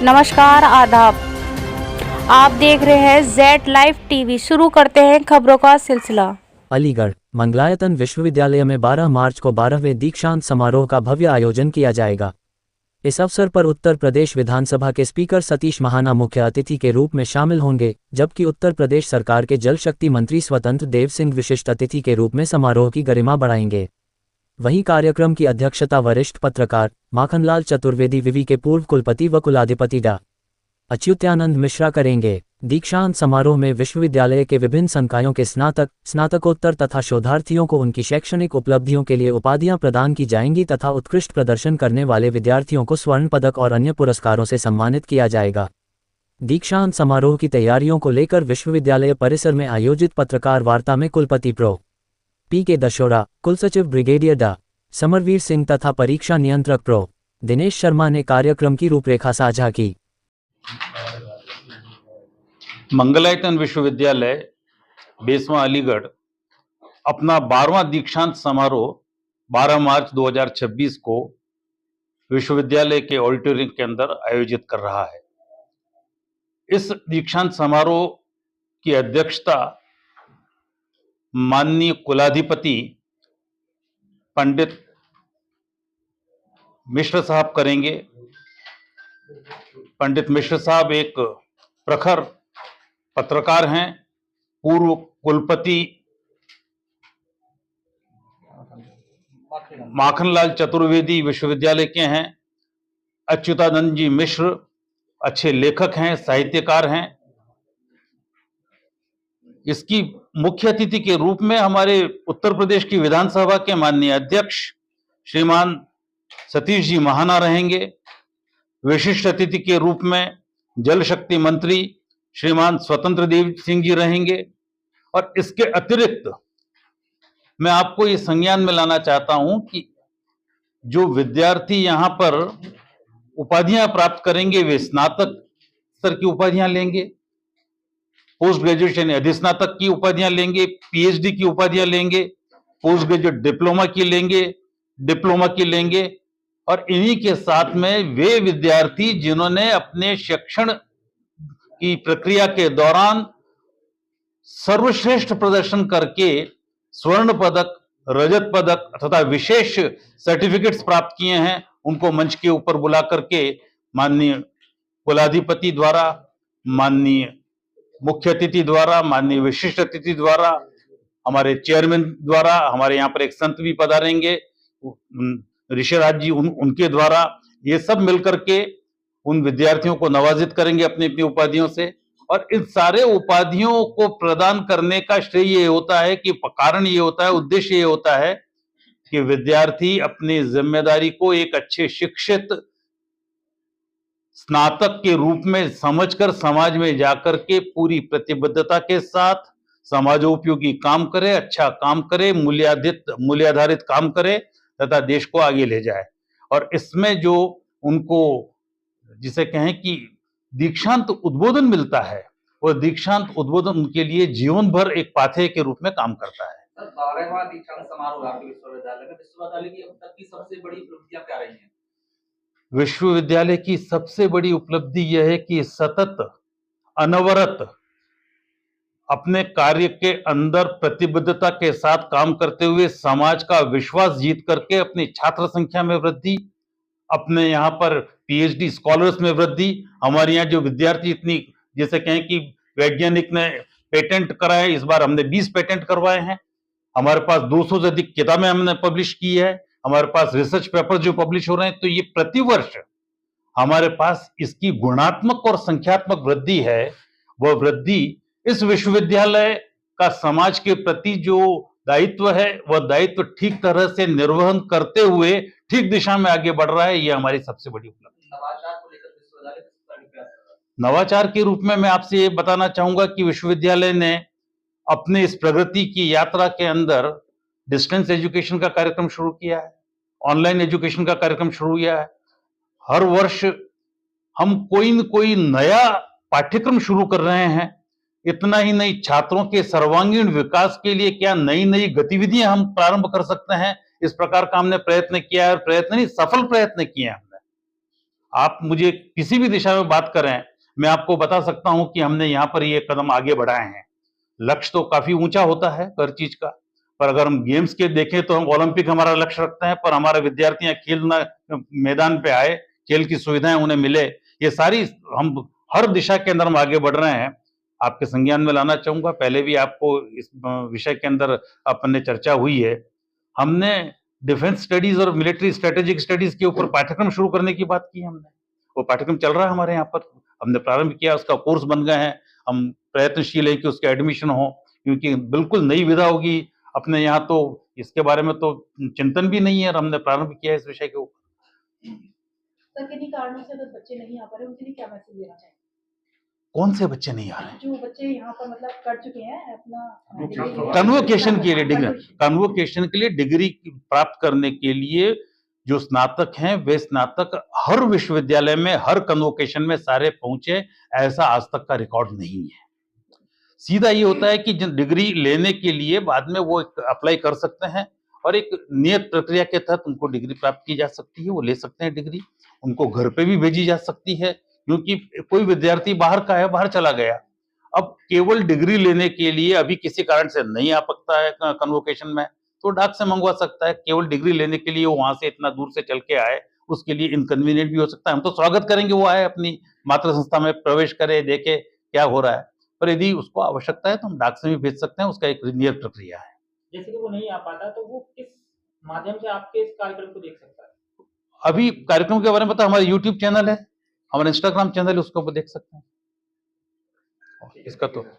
नमस्कार, आदाब। आप देख रहे हैं जेड लाइव टीवी। शुरू करते हैं खबरों का सिलसिला। अलीगढ़ मंगलायतन विश्वविद्यालय में 12 मार्च को 12वें दीक्षांत समारोह का भव्य आयोजन किया जाएगा। इस अवसर पर उत्तर प्रदेश विधानसभा के स्पीकर सतीश महाना मुख्य अतिथि के रूप में शामिल होंगे, जबकि उत्तर प्रदेश सरकार के जल शक्ति मंत्री स्वतंत्र देव सिंह विशिष्ट अतिथि के रूप में समारोह की गरिमा बढ़ाएंगे। वहीं कार्यक्रम की अध्यक्षता वरिष्ठ पत्रकार माखनलाल चतुर्वेदी विवि के पूर्व कुलपति व कुलाधिपति डा. अच्युतानंद मिश्रा करेंगे। दीक्षांत समारोह में विश्वविद्यालय के विभिन्न संकायों के स्नातक, स्नातकोत्तर तथा शोधार्थियों को उनकी शैक्षणिक उपलब्धियों के लिए उपाधियां प्रदान की जाएंगी तथा उत्कृष्ट प्रदर्शन करने वाले विद्यार्थियों को स्वर्ण पदक और अन्य पुरस्कारों से सम्मानित किया जाएगा। दीक्षांत समारोह की तैयारियों को लेकर विश्वविद्यालय परिसर में आयोजित पत्रकार वार्ता में कुलपति प्रो. पी. के. दशोरा, कुलसचिव ब्रिगेडियर डा. समरवीर सिंह तथा परीक्षा नियंत्रक प्रो. दिनेश शर्मा ने कार्यक्रम की रूपरेखा साझा की। मंगलायतन विश्वविद्यालय बेसवा अलीगढ़ अपना 12वां दीक्षांत समारोह 12 मार्च 2026 को विश्वविद्यालय के ऑडिटोरियम के अंदर आयोजित कर रहा है। इस दीक्षांत समारोह की अध्यक्षता माननीय कुलाधिपति पंडित मिश्र साहब करेंगे। पंडित मिश्र साहब एक प्रखर पत्रकार हैं, पूर्व कुलपति माखनलाल चतुर्वेदी विश्वविद्यालय के हैं। अच्युतानंद जी मिश्र अच्छे लेखक हैं, साहित्यकार हैं। इसकी मुख्य अतिथि के रूप में हमारे उत्तर प्रदेश की विधानसभा के माननीय अध्यक्ष श्रीमान सतीश जी महाना रहेंगे। विशिष्ट अतिथि के रूप में जल शक्ति मंत्री श्रीमान स्वतंत्र देव सिंह जी रहेंगे। और इसके अतिरिक्त मैं आपको ये संज्ञान में लाना चाहता हूं कि जो विद्यार्थी यहां पर उपाधियां प्राप्त करेंगे वे स्नातक स्तर की उपाधियां लेंगे, पोस्ट ग्रेजुएशन अधिस्नातक की उपाधियां लेंगे, पीएचडी की उपाधियां लेंगे, पोस्ट ग्रेजुएट डिप्लोमा की लेंगे। और इन्हीं के साथ में वे विद्यार्थी जिन्होंने अपने शिक्षण की प्रक्रिया के दौरान सर्वश्रेष्ठ प्रदर्शन करके स्वर्ण पदक, रजत पदक तथा विशेष सर्टिफिकेट्स प्राप्त किए हैं, उनको मंच के ऊपर बुला करके माननीय कुलाधिपति द्वारा, माननीय मुख्य अतिथि द्वारा, माननीय विशिष्ट अतिथि द्वारा, हमारे चेयरमैन द्वारा, हमारे यहाँ पर एक संत भी पधारेंगे ऋषिराज जी, उनके द्वारा ये सब मिलकर के उन विद्यार्थियों को नवाजित करेंगे अपनी अपनी उपाधियों से। और इन सारे उपाधियों को प्रदान करने का श्रेय ये होता है कि कारण ये होता है, उद्देश्य ये होता है कि विद्यार्थी अपनी जिम्मेदारी को एक अच्छे शिक्षित स्नातक के रूप में समझकर समाज में जाकर के पूरी प्रतिबद्धता के साथ समाजोपयोगी काम करे, अच्छा काम करे, मूल्याधारित काम करे तथा देश को आगे ले जाए। और इसमें जो उनको जिसे कहें कि दीक्षांत उद्बोधन मिलता है, वो दीक्षांत उद्बोधन उनके लिए जीवन भर एक पाथेय के रूप में काम करता है। 12वां दीक्षांत समारोह आपके विश्वविद्यालय की अब तक की सबसे बड़ी उपलब्धियां क्या रही हैं? विश्वविद्यालय की सबसे बड़ी उपलब्धि यह है कि सतत अनवरत अपने कार्य के अंदर प्रतिबद्धता के साथ काम करते हुए समाज का विश्वास जीत करके अपनी छात्र संख्या में वृद्धि, अपने यहाँ पर पीएचडी स्कॉलर्स में वृद्धि। हमारे यहाँ जो विद्यार्थी इतनी जैसे कहें कि वैज्ञानिक ने पेटेंट कराए, इस बार हमने 20 पेटेंट करवाए हैं। हमारे पास 200 से अधिक किताबें हमने पब्लिश की है। हमारे पास रिसर्च पेपर जो पब्लिश हो रहे हैं। तो ये प्रतिवर्ष हमारे पास इसकी गुणात्मक और संख्यात्मक वृद्धि है। वह वृद्धि इस विश्वविद्यालय का समाज के प्रति जो दायित्व है, वह दायित्व ठीक तरह से निर्वहन करते हुए ठीक दिशा में आगे बढ़ रहा है। यह हमारी सबसे बड़ी उपलब्धि है। नवाचार को लेकर विश्वविद्यालय किस प्रकार प्रयास कर रहा है? नवाचार के रूप में मैं आपसे ये बताना चाहूंगा कि विश्वविद्यालय ने अपने इस प्रगति की यात्रा के अंदर डिस्टेंस एजुकेशन का कार्यक्रम शुरू किया है, ऑनलाइन एजुकेशन का कार्यक्रम शुरू किया है। हर वर्ष हम कोई न कोई नया पाठ्यक्रम शुरू कर रहे हैं। इतना ही नहीं, छात्रों के सर्वांगीण विकास के लिए क्या नई नई गतिविधियां हम प्रारंभ कर सकते हैं, इस प्रकार का हमने प्रयत्न किया है। प्रयत्न नहीं, सफल प्रयत्न किए हैं हमने। आप मुझे किसी भी दिशा में बात करें, मैं आपको बता सकता हूं कि हमने यहाँ पर ये कदम आगे बढ़ाए हैं। लक्ष्य तो काफी ऊंचा होता है हर चीज का, पर अगर हम गेम्स के देखें तो हम ओलंपिक हमारा लक्ष्य रखते हैं, पर हमारे विद्यार्थी यहाँ खेलना मैदान पे आए, खेल की सुविधाएं उन्हें मिले, ये सारी हम हर दिशा के अंदर हम आगे बढ़ रहे हैं। आपके संज्ञान में लाना चाहूंगा, पहले भी आपको इस विषय के अंदर अपने चर्चा हुई है। हमने डिफेंस स्टडीज और मिलिट्री स्ट्रेटेजिक स्टडीज के ऊपर पाठ्यक्रम शुरू करने की बात की हमने। वो पाठ्यक्रम चल रहा है हमारे यहाँ पर, हमने प्रारंभ किया, उसका कोर्स बन गए हैं। हम प्रयत्नशील है कि उसके एडमिशन हो, क्योंकि बिल्कुल नई विधा होगी अपने यहाँ, तो इसके बारे में तो चिंतन भी नहीं है और हमने प्रारंभ किया है इस विषय के ऊपर। सर किन्हीं कारणों से अगर बच्चे नहीं आ पा रहे, उनके लिए क्या मैसेज देना चाहेंगे? कौन से बच्चे नहीं आ रहे हैं? जो बच्चे यहाँ पर मतलब कर चुके हैं अपना कन्वोकेशन के लिए डिग्री, कन्वोकेशन के लिए डिग्री प्राप्त करने के लिए जो स्नातक हैं, वे स्नातक हर विश्वविद्यालय में हर कन्वोकेशन में सारे पहुंचे, ऐसा आज तक का रिकॉर्ड नहीं है। सीधा ये होता है कि जिन डिग्री लेने के लिए बाद में वो अप्लाई कर सकते हैं और एक नियत प्रक्रिया के तहत उनको डिग्री प्राप्त की जा सकती है, वो ले सकते हैं डिग्री, उनको घर पे भी भेजी जा सकती है, क्योंकि कोई विद्यार्थी बाहर का है, बाहर चला गया, अब केवल डिग्री लेने के लिए अभी किसी कारण से नहीं आ सकता है कन्वोकेशन में, तो डाक से मंगवा सकता है। केवल डिग्री लेने के लिए वो वहां से इतना दूर से चल के आए, उसके लिए इनकन्वीनियंट भी हो सकता है। हम तो स्वागत करेंगे वो आए, अपनी मातृ संस्था में प्रवेश करे, देखे क्या हो रहा है, पर यदि उसको आवश्यकता है तो हम डाक से भी भेज सकते हैं, उसका एक नियत प्रक्रिया है। जैसे कि वो नहीं आ पाता, तो वो किस माध्यम से आपके इस कार्यक्रम को देख सकता है? अभी कार्यक्रम के बारे में पता, हमारा यूट्यूब चैनल है, हमारा इंस्टाग्राम चैनल है, उसको देख सकते हैं। इसका तो